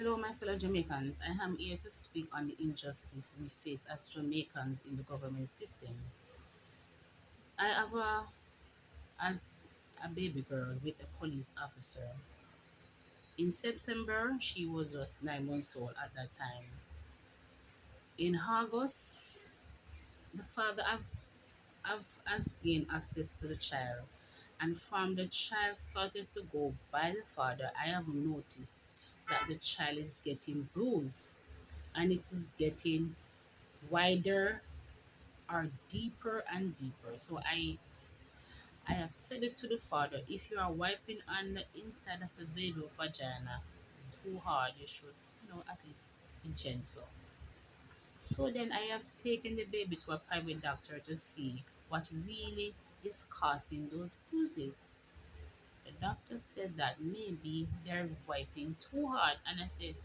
Hello, my fellow Jamaicans. I am here to speak on the injustice we face as Jamaicans in the government system. I have a, a baby girl with a police officer. In September, she was just 9 months old at that time. In August, the father has gained access to the child, and from the child started to go by the father, I have noticed that the child is getting bruised and it is getting wider are deeper and deeper. So I have said it to the father, if you are wiping on the inside of the baby vagina too hard, you should, at least be gentle. So then I have taken the baby to a private doctor to see what really is causing those bruises. The doctor said that maybe they're wiping too hard, and I said,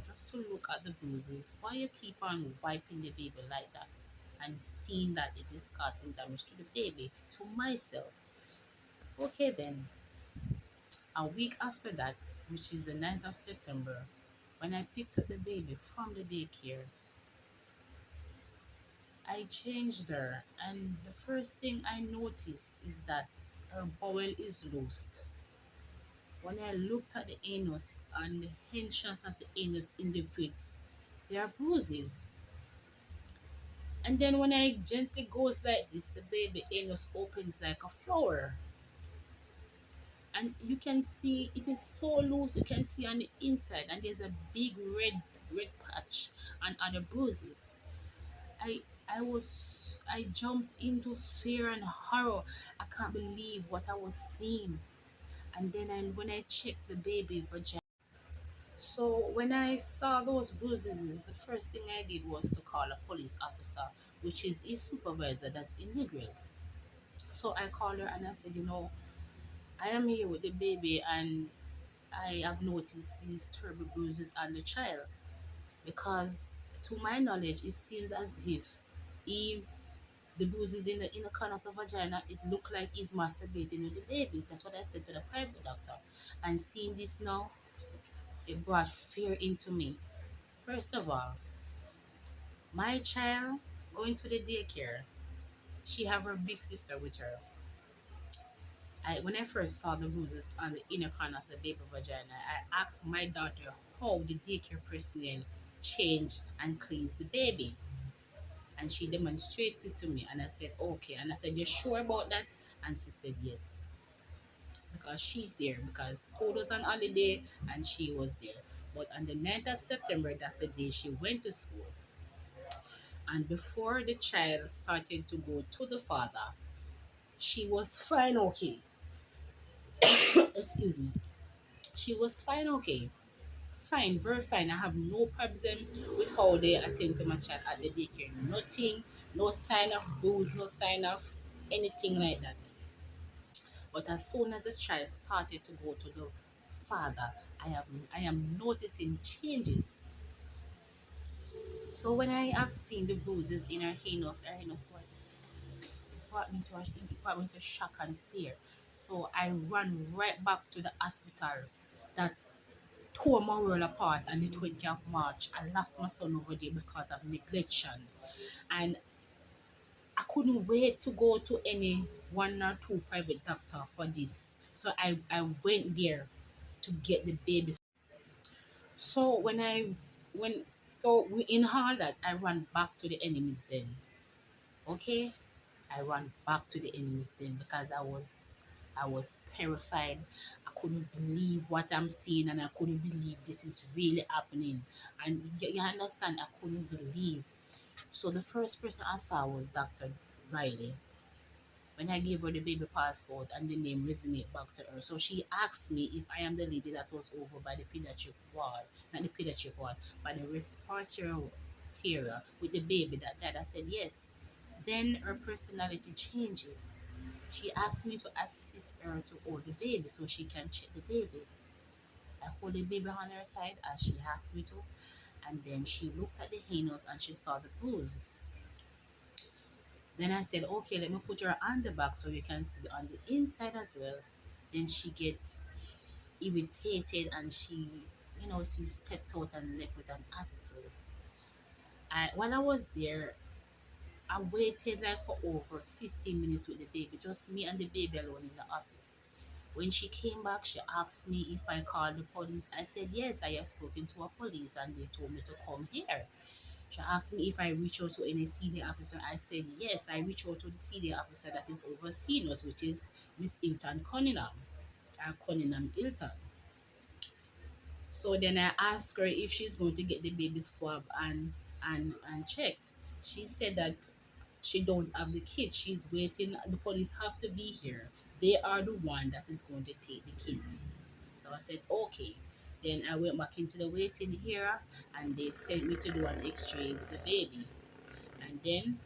just to look at the bruises, why you keep on wiping the baby like that and seeing that it is causing damage to the baby, to myself? Okay, then, a week after that, which is the 9th of September, when I picked up the baby from the daycare, I changed her, and the first thing I noticed is that her bowel is loosed. When I looked at the anus and the entrance of the anus in the brits, there are bruises. And then when I gently goes like this, the baby anus opens like a flower. And you can see it is so loose, you can see on the inside, and there's a big red patch and other bruises. I jumped into fear and horror. I can't believe what I was seeing. And then when I checked the baby vagina, so when I saw those bruises, the first thing I did was to call a police officer, which is his supervisor, that's in Negril. So I called her and I said, I am here with the baby and I have noticed these terrible bruises on the child because, to my knowledge, it seems as if he, the bruises in the inner corner of the vagina, it looked like he's masturbating with the baby. That's what I said to the private doctor. And seeing this now, it brought fear into me. First of all, my child going to the daycare, she have her big sister with her. When I first saw the bruises on the inner corner of the baby vagina, I asked my daughter how the daycare personnel change and cleans the baby. And she demonstrated to me and I said, okay. And I said, you sure about that? And she said, yes. Because she's there because school was on holiday and she was there. But on the 9th of September, that's the day she went to school. And before the child started to go to the father, she was fine, okay. Excuse me. She was fine, okay. Fine, very fine. I have no problem with how they attend to my child at the daycare. Nothing, no sign of bruise, no sign of anything like that. But as soon as the child started to go to the father, I am noticing changes. So when I have seen the bruises in her anus it brought me to shock and fear. So I ran right back to the hospital that tore my world apart on the 20th of March. I lost my son over there because of neglection. And I couldn't wait to go to any one or two private doctor for this. So I went there to get the baby. So in all that I ran back to the enemy's den. Okay? I ran back to the enemy's den because I was terrified. I couldn't believe what I'm seeing and I couldn't believe this is really happening. And you understand, I couldn't believe. So the first person I saw was Dr. Riley. When I gave her the baby passport and the name resonate back to her. So she asked me if I am the lady that was over by the pediatric ward, not the pediatric ward, by the respiratory area with the baby that died. I said yes. Then her personality changes. She asked me to assist her to hold the baby so she can check the baby. I hold the baby on her side as she asked me to, and then she looked at the anus and she saw the bruises. Then I said, okay, let me put her on the back so you can see on the inside as well. Then she get irritated and she, she stepped out and left with an attitude. While I was there, I waited like for over 15 minutes with the baby, just me and the baby alone in the office. When she came back, she asked me if I called the police. I said yes, I have spoken to a police and they told me to come here. She asked me if I reach out to any senior officer. I said yes, I reach out to the senior officer that is overseeing us, which is Miss Hilton Cunningham, Cunningham Hilton. So then I asked her if she's going to get the baby swab and checked. She said that she don't have the kit. She's waiting. The police have to be here. They are the one that is going to take the kit. So I said okay. Then I went back into the waiting area and they sent me to do an X-ray with the baby. And then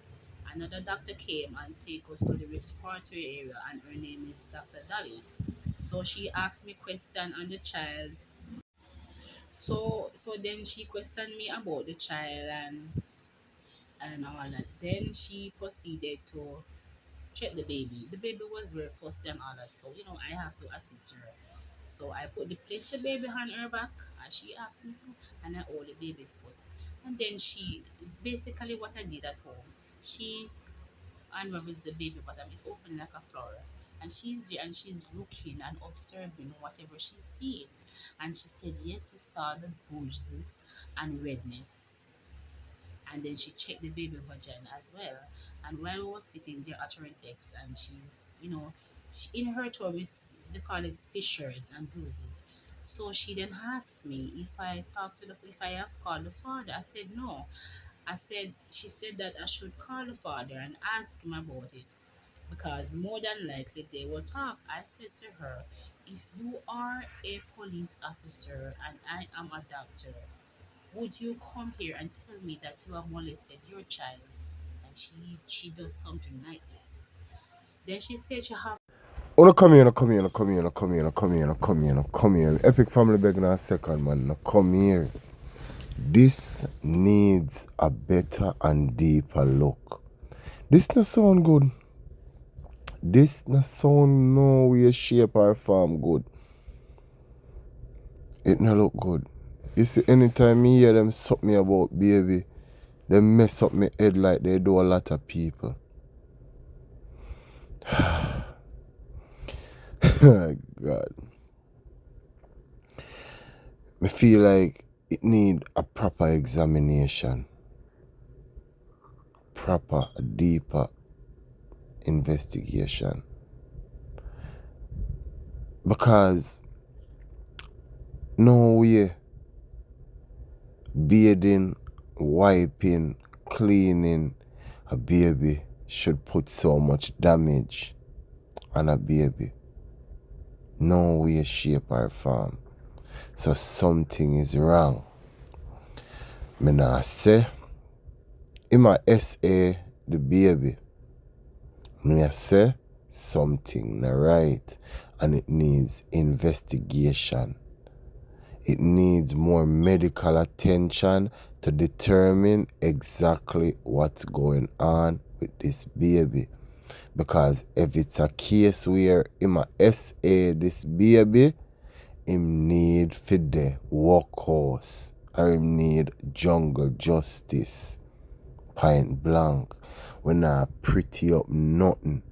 another doctor came and take us to the respiratory area, and her name is Dr. Dolly. So she asked me question on the child. So then she questioned me about the child and all that. Then she proceeded to check the baby. The baby was very fussy and all that, so I have to assist her. So I place the baby on her back as she asked me to, and I hold the baby's foot. And then she basically what I did at home. She unravels the baby bottom, it opened like a flower. And she's there and she's looking and observing whatever she's seeing. And she said, yes, she saw the bruises and redness. And then she checked the baby vagina as well. And while we were sitting there at her desk, and in her term, they call it fissures and bruises. So she then asked me if I have called the father. I said no. She said that I should call the father and ask him about it because more than likely they will talk. I said to her, if you are a police officer and I am a doctor, would you come here and tell me that you have molested your child? And she does something like this. Then she said she have. Oh, no, come here, no, come here, no, come here, no, come here, no, come here, no, come here, no, come here. Epic family begging a second, man. No, come here. This needs a better and deeper look. This not sound good. This not sound no way, shape, or form good. It not look good. You see, anytime me hear them suck me about baby, they mess up my head like they do a lot of people. God. I feel like it need a proper examination, proper, deeper investigation. Because no way bathing, wiping, cleaning a baby should put so much damage on a baby. No way, shape, or form. So something is wrong. Me nah say him a SA the baby. Me say something not right and it needs investigation. It needs more medical attention to determine exactly what's going on with this baby. Because if it's a case where him a SA this baby, him need for the workhouse or him need jungle justice. Point blank. We not pretty up nothing.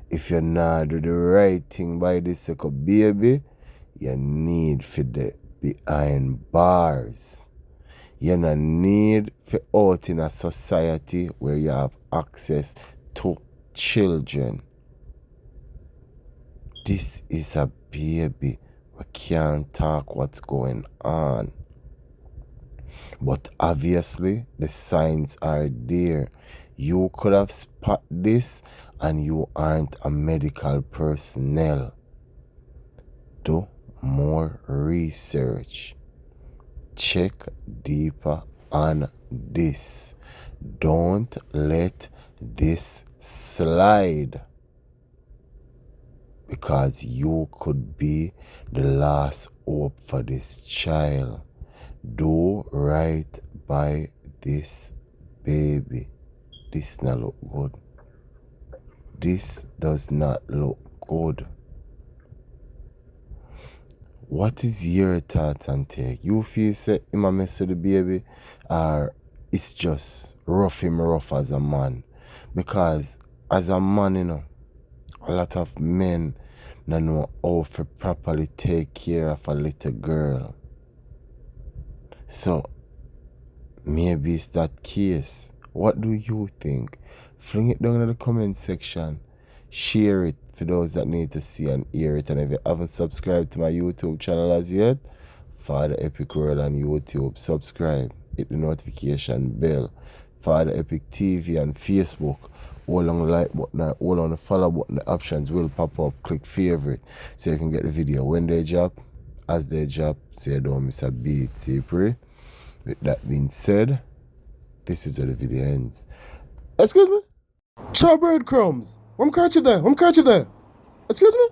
If you not do the right thing by this second baby, you need for the behind bars. You not need for out in a society where you have access to children. This is a baby. We can't talk what's going on. But obviously, the signs are there. You could have spot this and you aren't a medical personnel. Do more research. Check deeper on this. Don't let this slide. Because you could be the last hope for this child. Do right by this baby. This not look good. This does not look good. what is your thoughts and take? You feel say him a mess with the baby, or it's just rough as a man? Because as a man, a lot of men don't know how to properly take care of a little girl. So maybe it's that case. What do you think? Fling it down in the comment section. Share it for those that need to see and hear it. And if you haven't subscribed to my YouTube channel as yet, Father Epic World on YouTube. Subscribe. Hit the notification bell. Father Epic TV on Facebook. Hold on the like button, hold on the follow button. The options will pop up. Click favorite so you can get the video when they drop, as they drop, so you don't miss a beat. See, pray. With that being said, this is where the video ends. Excuse me? Chow breadcrumbs. I'm catch you there. Excuse me?